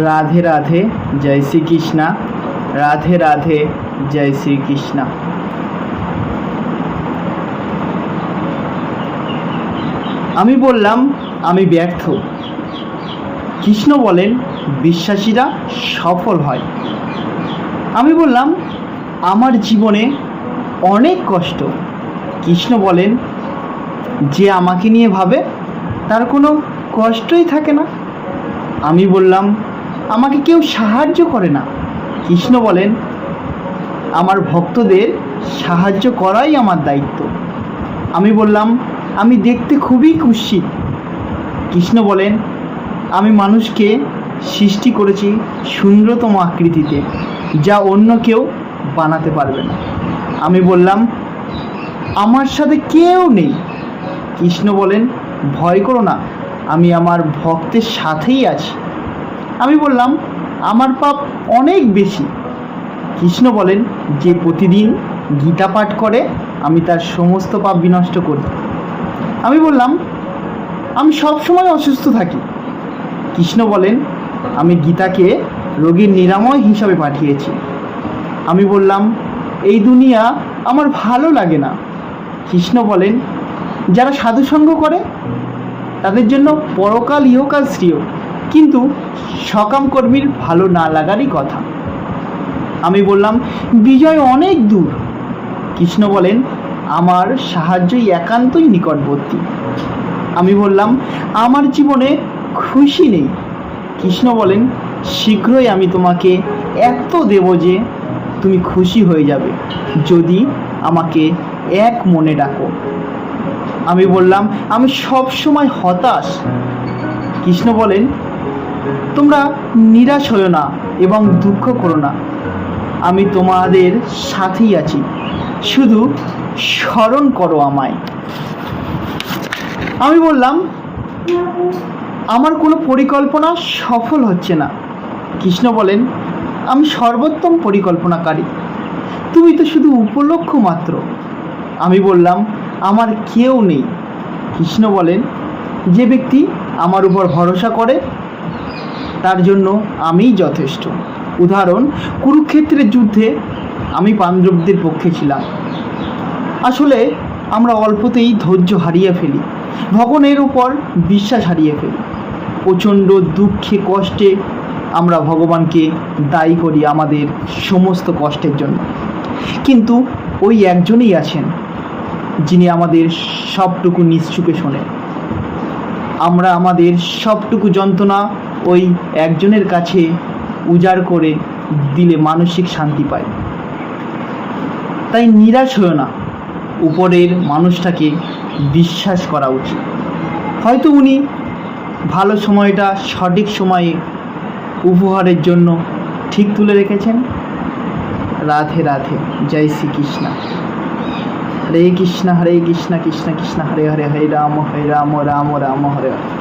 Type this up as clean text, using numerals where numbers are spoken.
রাধে রাধে, জয় শ্রীকৃষ্ণা। রাধে রাধে, জয় শ্রীকৃষ্ণা। আমি বললাম আমি ব্যর্থ। কৃষ্ণ বলেন বিশ্বাসীরা সফল হয়। আমি বললাম আমার জীবনে অনেক কষ্ট। কৃষ্ণ বলেন যে আমাকে নিয়ে ভাবে তার কোনো কষ্টই থাকে না। আমি বললাম আমাকে কেউ সাহায্য করে না। কৃষ্ণ বলেন আমার ভক্তদের সাহায্য করাই আমার দায়িত্ব। আমি বললাম আমি দেখতে খুবই কুৎসিত। কৃষ্ণ বলেন আমি মানুষকে সৃষ্টি করেছি সুন্দরতম আকৃতিতে, যা অন্য কেউ বানাতে পারবে না। আমি বললাম আমার সাথে কেউ নেই। কৃষ্ণ বলেন ভয় করো না, আমি আমার ভক্তের সাথেই আছি। আমি বললাম আমার পাপ অনেক বেশি। কৃষ্ণ বলেন যে প্রতিদিন গীতা পাঠ করে আমি তার সমস্ত পাপ বিনষ্ট করি। আমি বললাম আমি সবসময় অসুস্থ থাকি। কৃষ্ণ বলেন আমি গীতাকে রোগীর নিরাময় হিসাবে পাঠিয়েছি। আমি বললাম এই দুনিয়া আমার ভালো লাগে না। কৃষ্ণ বলেন যারা সাধুসঙ্গ করে তাদের জন্য পরকাল ইহকাল শ্রেয়, কিন্তু সকাম কর্মীর ভালো না লাগারই কথা। আমি বললাম বিজয় অনেক দূর। কৃষ্ণ বলেন আমার সাহায্যই একান্তই নিকটবর্তী। আমি বললাম আমার জীবনে খুশি নেই। কৃষ্ণ বলেন শীঘ্রই আমি তোমাকে এত দেব যে তুমি খুশি হয়ে যাবে যদি আমাকে এক মনে ডাকো। আমি বললাম আমি সব সময় হতাশ। কৃষ্ণ বলেন তোমরা নিরাশ হও না এবং দুঃখ করো না, আমি তোমাদের সাথেই আছি, শুধু স্মরণ করো আমায়। আমি বললাম আমার কোনো পরিকল্পনা সফল হচ্ছে না। কৃষ্ণ বলেন আমি সর্বোত্তম পরিকল্পনাকারী, তুমি তো শুধু উপলক্ষ মাত্র। আমি বললাম আমার কেউ নেই। কৃষ্ণ বলেন যে ব্যক্তি আমার উপর ভরসা করে তার জন্য আমিই যথেষ্ট। উদাহরণ কুরুক্ষেত্রের যুদ্ধে আমি পাণ্ডবদের পক্ষে ছিলাম। আসলে আমরা অল্পতেই ধৈর্য হারিয়ে ফেলি, ভগবানের উপর বিশ্বাস হারিয়ে ফেলি। প্রচণ্ড দুঃখে কষ্টে আমরা ভগবানকে দায়ী করি আমাদের সমস্ত কষ্টের জন্য, কিন্তু ওই একজনই আছেন যিনি আমাদের সবটুকু নিশ্চুপে শোনেন। আমরা আমাদের সবটুকু যন্ত্রণা ওই একজনের কাছে উজাড় করে দিলে মানসিক শান্তি পাই। তাই নিরাশ হও না, উপরের মানুষটাকে বিশ্বাস করা উচিত। হয়তো উনি ভালো সময়টা সঠিক সময়ে উপহারের জন্য ঠিক তুলে রেখেছেন। রাধে রাধে, জয় শ্রীকৃষ্ণ। হরে কৃষ্ণ কৃষ্ণ কৃষ্ণ হরে হরে, হরে রাম রাম রাম হরে হরে।